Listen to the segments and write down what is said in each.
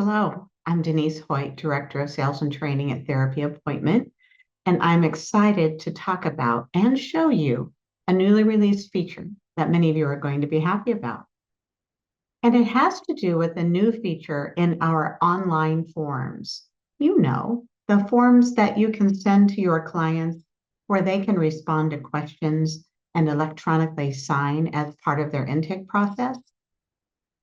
Hello, I'm Denise Hoyt, Director of Sales and Training at Therapy Appointment, and I'm excited to talk about and show you a newly released feature that many of you are going to be happy about. And it has to do with a new feature in our online forms. You know, the forms that you can send to your clients where they can respond to questions and electronically sign as part of their intake process.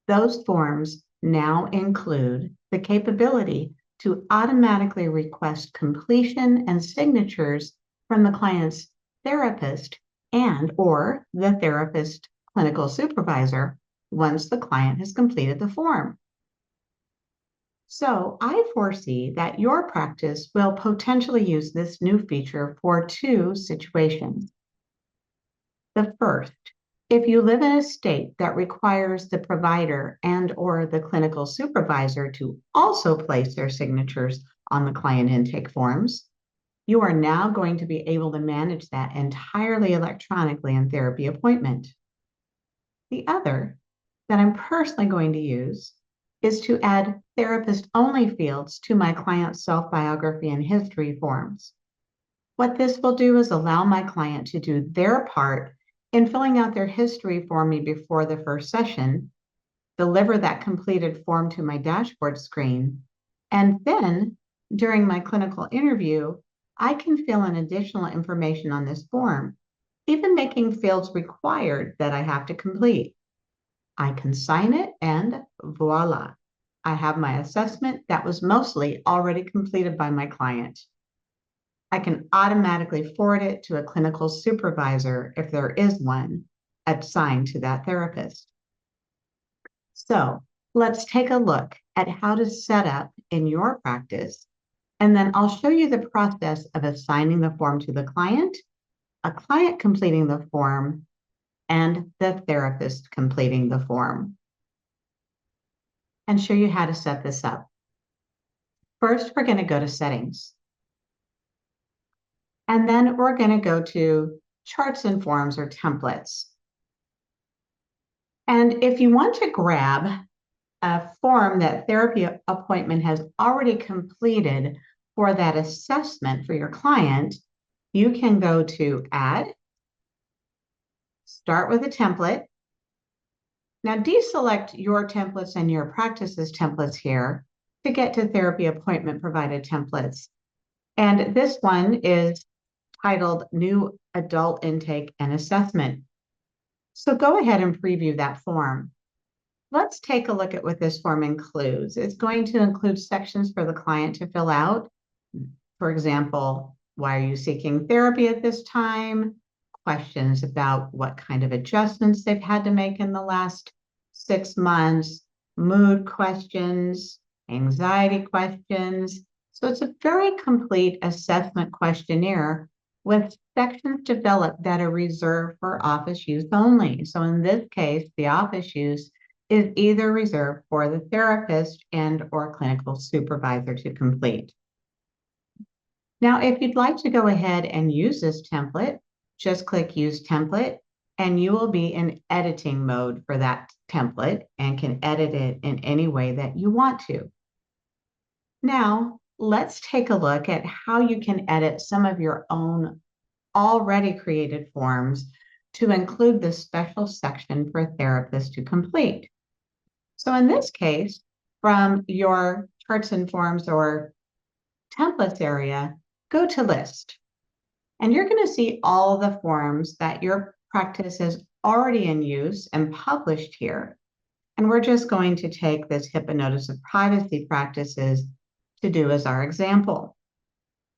Those forms now include the capability to automatically request completion and signatures from the client's therapist and/or the therapist clinical supervisor once the client has completed the form. So I foresee that your practice will potentially use this new feature for two situations. The first, if you live in a state that requires the provider and/or the clinical supervisor to also place their signatures on the client intake forms, you are now going to be able to manage that entirely electronically in Therapy Appointment. The other that I'm personally going to use is to add therapist-only fields to my client's self-biography and history forms. What this will do is allow my client to do their part in filling out their history for me before the first session, deliver that completed form to my dashboard screen, and then during my clinical interview, I can fill in additional information on this form, even making fields required that I have to complete. I can sign it and voila, I have my assessment that was mostly already completed by my client. I can automatically forward it to a clinical supervisor if there is one assigned to that therapist. So let's take a look at how to set up in your practice, and then I'll show you the process of assigning the form to the client, a client completing the form, and the therapist completing the form, and show you how to set this up. First, we're going to go to Settings. And then we're going to go to Charts and Forms or Templates. And if you want to grab a form that Therapy Appointment has already completed for that assessment for your client, you can go to Add, start with a template. Now deselect your templates and your practice's templates here to get to Therapy Appointment provided templates. And this one is titled New Adult Intake and Assessment. So go ahead and preview that form. Let's take a look at what this form includes. It's going to include sections for the client to fill out. For example, why are you seeking therapy at this time? Questions about what kind of adjustments they've had to make in the last 6 months, mood questions, anxiety questions. So it's a very complete assessment questionnaire with sections developed that are reserved for office use only. So in this case, the office use is either reserved for the therapist and/or clinical supervisor to complete. Now, if you'd like to go ahead and use this template, just click Use Template, and you will be in editing mode for that template and can edit it in any way that you want to. Now, let's take a look at how you can edit some of your own already created forms to include this special section for therapists to complete. So in this case, from your charts and forms or templates area, go to List. And you're going to see all the forms that your practice is already in use and published here. And we're just going to take this HIPAA Notice of Privacy Practices to do as our example.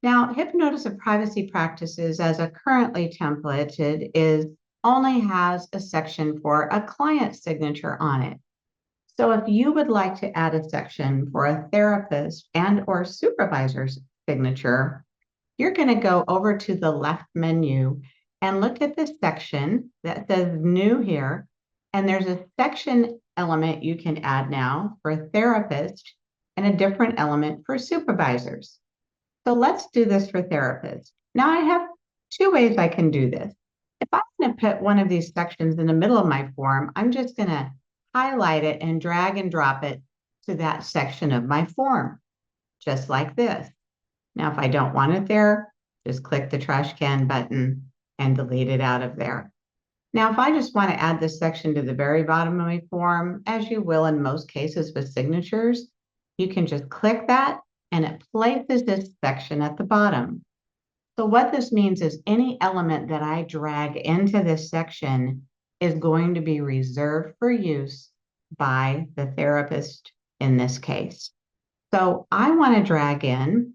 Now, HIPAA Notice of Privacy Practices, as a currently templated, only has a section for a client signature on it. So if you would like to add a section for a therapist and/or supervisor's signature, you're going to go over to the left menu and look at this section that says New here. And there's a section element you can add now for a therapist and a different element for supervisors. So let's do this for therapists. Now I have two ways I can do this. If I'm going to put one of these sections in the middle of my form, I'm just going to highlight it and drag and drop it to that section of my form, just like this. Now, if I don't want it there, just click the trash can button and delete it out of there. Now, if I just want to add this section to the very bottom of my form, as you will in most cases with signatures, you can just click that and it places this section at the bottom. So what this means is any element that I drag into this section is going to be reserved for use by the therapist in this case. So I want to drag in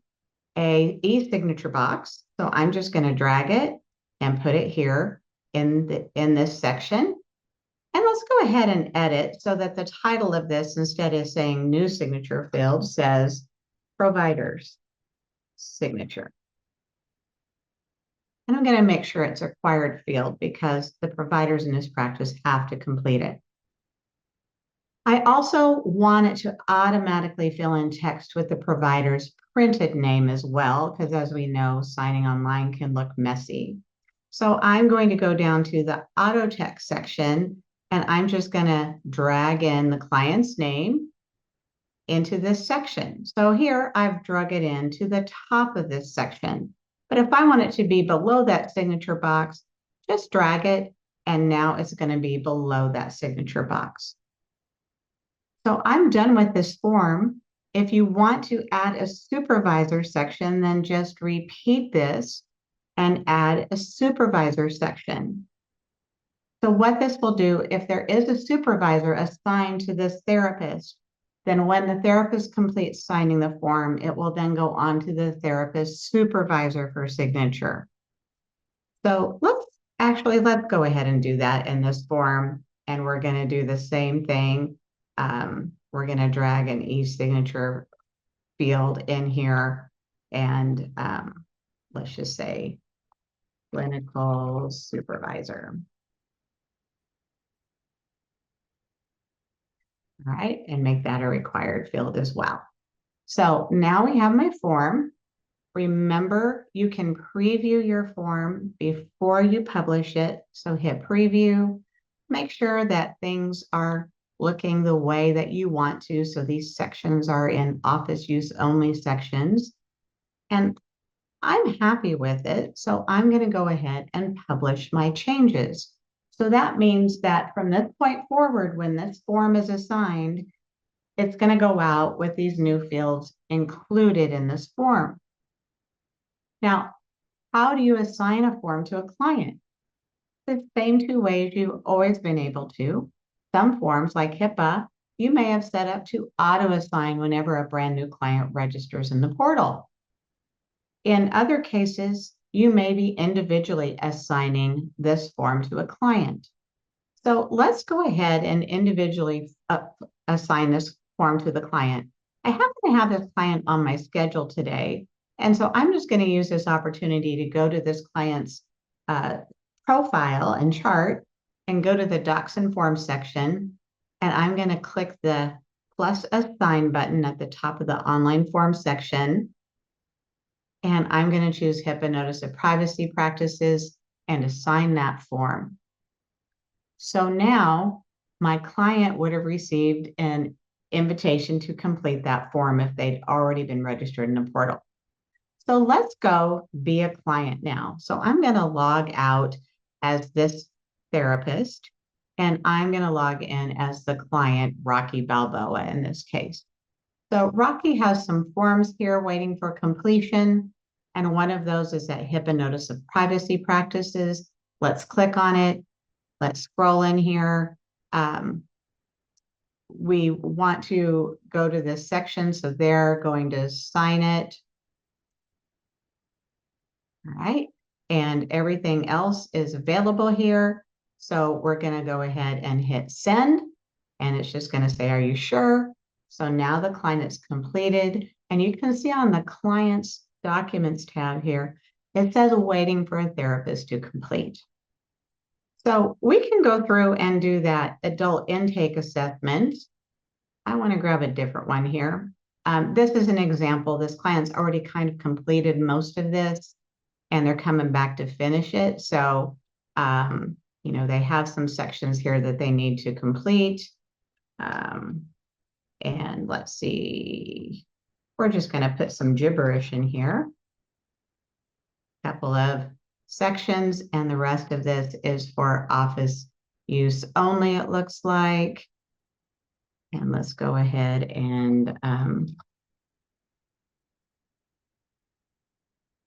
a e-signature box. So I'm just going to drag it and put it here in this section. And let's go ahead and edit so that the title of this, instead of saying new signature field, says provider's signature. And I'm going to make sure it's a required field because the providers in this practice have to complete it. I also want it to automatically fill in text with the provider's printed name as well, because as we know, signing online can look messy. So I'm going to go down to the auto text section and I'm just going to drag in the client's name into this section. So here I've drug it into the top of this section. But if I want it to be below that signature box, just drag it and now it's going to be below that signature box. So I'm done with this form. If you want to add a supervisor section, then just repeat this and add a supervisor section. So what this will do, if there is a supervisor assigned to this therapist, then when the therapist completes signing the form, it will then go on to the therapist supervisor for signature. So let's go ahead and do that in this form. And we're going to do the same thing. We're going to drag an e-signature field in here and let's just say clinical supervisor. All right, and make that a required field as well. So now we have my form. Remember, you can preview your form before you publish it. So hit preview, make sure that things are looking the way that you want to. So these sections are in office use only sections. And I'm happy with it. So I'm going to go ahead and publish my changes. So that means that from this point forward, when this form is assigned, it's going to go out with these new fields included in this form. Now, how do you assign a form to a client? The same two ways you've always been able to. Some forms, like HIPAA, you may have set up to auto-assign whenever a brand new client registers in the portal. In other cases, you may be individually assigning this form to a client. So let's go ahead and individually assign this form to the client. I happen to have this client on my schedule today, and so I'm just going to use this opportunity to go to this client's profile and chart and go to the Docs and Forms section, and I'm going to click the plus assign button at the top of the online form section. And I'm going to choose HIPAA Notice of Privacy Practices and assign that form. So now my client would have received an invitation to complete that form if they'd already been registered in the portal. So let's go be a client now. So I'm going to log out as this therapist, and I'm going to log in as the client, Rocky Balboa in this case. So Rocky has some forms here waiting for completion, and one of those is that HIPAA Notice of Privacy Practices. Let's click on it. Let's scroll in here. We want to go to this section, so they're going to sign it. All right, and everything else is available here. So we're going to go ahead and hit send, and it's just going to say, are you sure? So now the client is completed, and you can see on the client's documents tab here, it says waiting for a therapist to complete. So we can go through and do that adult intake assessment. I want to grab a different one here. This is an example. This client's already kind of completed most of this, and they're coming back to finish it. So, they have some sections here that they need to complete. And let's see, we're just going to put some gibberish in here. Couple of sections, and the rest of this is for office use only, it looks like. And let's go ahead and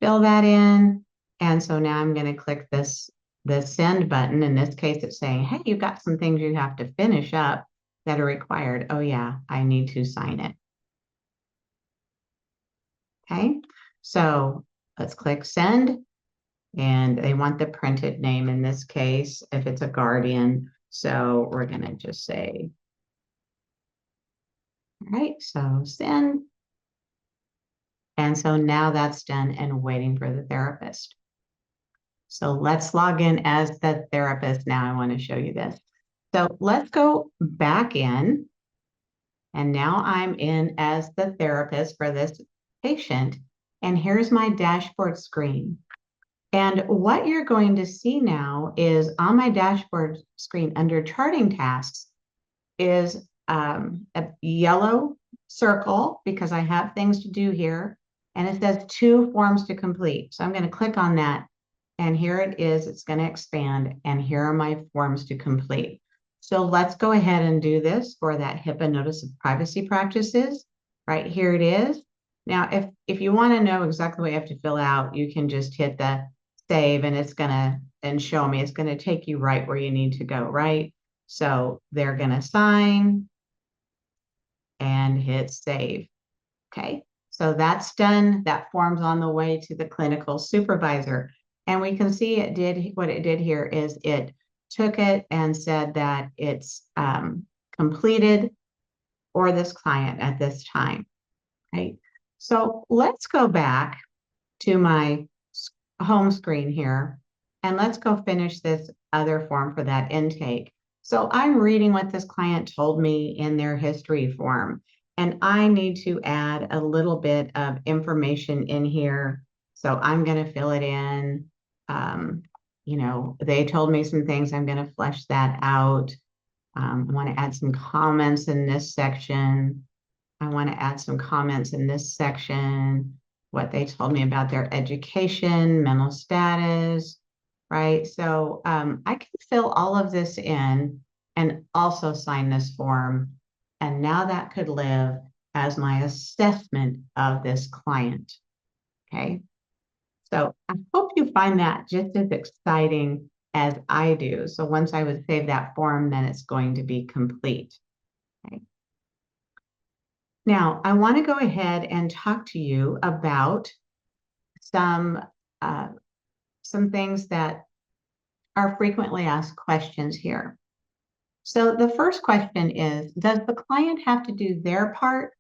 fill that in. And so now I'm going to click the send button. In this case, it's saying, hey, you've got some things you have to finish up that are required. Oh yeah, I need to sign it. Okay, so let's click send. And they want the printed name in this case, if it's a guardian. So we're going to just say, all right, so send. And so now that's done and waiting for the therapist. So let's log in as the therapist. Now I want to show you this. So let's go back in. And now I'm in as the therapist for this patient. And here's my dashboard screen. And what you're going to see now is on my dashboard screen under charting tasks is a yellow circle because I have things to do here. And it says 2 forms to complete. So I'm going to click on that. And here it is. It's going to expand. And here are my forms to complete. So let's go ahead and do this for that HIPAA notice of privacy practices. Right here it is. Now, if you want to know exactly what you have to fill out, you can just hit the save and it's going to and show me. It's going to take you right where you need to go, right? So they're going to sign and hit save. Okay, so that's done. That form's on the way to the clinical supervisor. And we can see it did what it did here is it took it and said that it's completed for this client at this time. Right. So let's go back to my home screen here and let's go finish this other form for that intake. So I'm reading what this client told me in their history form, and I need to add a little bit of information in here. So I'm going to fill it in. You know, they told me some things. I'm going to flesh that out. I want to add some comments in this section. I want to add some comments in this section, what they told me about their education, mental status, right? So I can fill all of this in and also sign this form. And now that could live as my assessment of this client, okay? So I hope you find that just as exciting as I do. So once I would save that form, then it's going to be complete, okay? Now, I want to go ahead and talk to you about some things that are frequently asked questions here. So the first question is, does the client have to do their part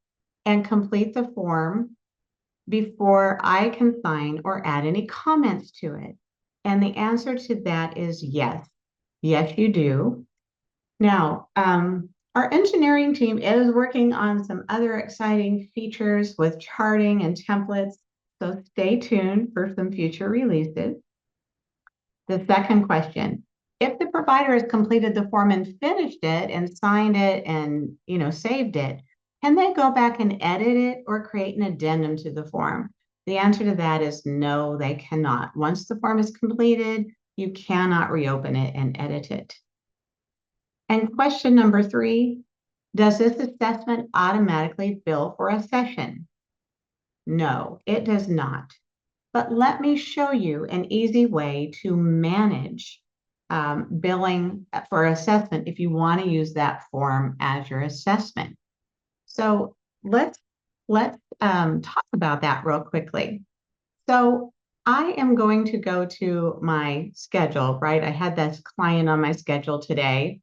and complete the form before I can sign or add any comments to it? And the answer to that is yes. Yes, you do. Now, our engineering team is working on some other exciting features with charting and templates, so stay tuned for some future releases. The second question, if the provider has completed the form and finished it and signed it and saved it, can they go back and edit it or create an addendum to the form? The answer to that is no, they cannot. Once the form is completed, you cannot reopen it and edit it. And question number 3, does this assessment automatically bill for a session? No, it does not. But let me show you an easy way to manage billing for assessment if you want to use that form as your assessment. So let's talk about that real quickly. So I am going to go to my schedule, right? I had this client on my schedule today.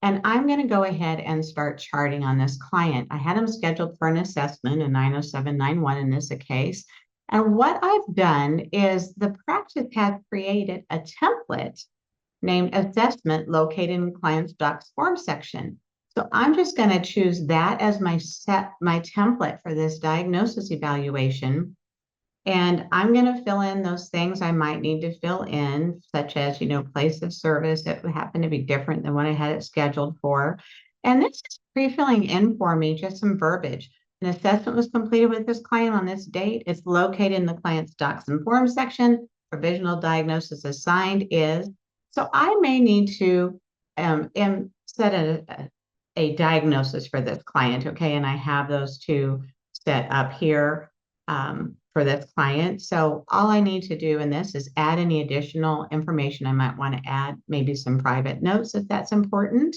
And I'm going to go ahead and start charting on this client. I had him scheduled for an assessment, a 90791 in this case. And what I've done is the practice has created a template named assessment located in client's docs form section. So I'm just going to choose that as my template for this diagnosis evaluation. And I'm going to fill in those things I might need to fill in, such as, place of service that would happen to be different than what I had it scheduled for. And this is pre-filling in for me, just some verbiage. An assessment was completed with this client on this date. It's located in the client's docs and forms section. Provisional diagnosis assigned is. So I may need to set a diagnosis for this client, okay? And I have those two set up here for this client. So all I need to do in this is add any additional information I might want to add, maybe some private notes if that's important,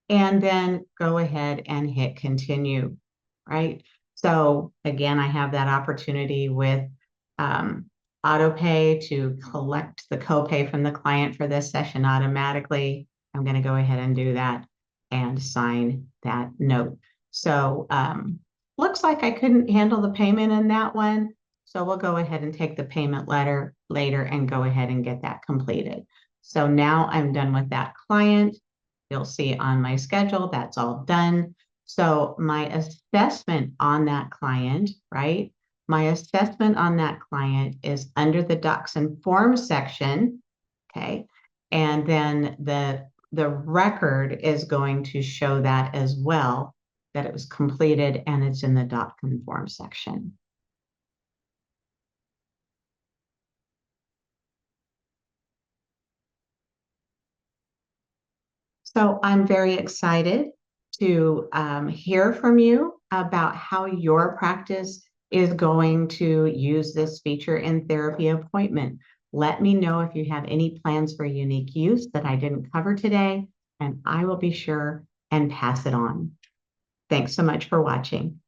and then go ahead and hit continue, right? So again, I have that opportunity with auto pay to collect the copay from the client for this session automatically. I'm going to go ahead and do that and sign that note. So looks like I couldn't handle the payment in that one. So we'll go ahead and take the payment letter later and go ahead and get that completed. So now I'm done with that client. You'll see on my schedule, that's all done. So my assessment on that client, right? My assessment on that client is under the docs and forms section, okay? And then the record is going to show that as well, that it was completed and it's in the doc and forms section. So I'm very excited to hear from you about how your practice is going to use this feature in therapy appointment. Let me know if you have any plans for unique use that I didn't cover today, and I will be sure and pass it on. Thanks so much for watching.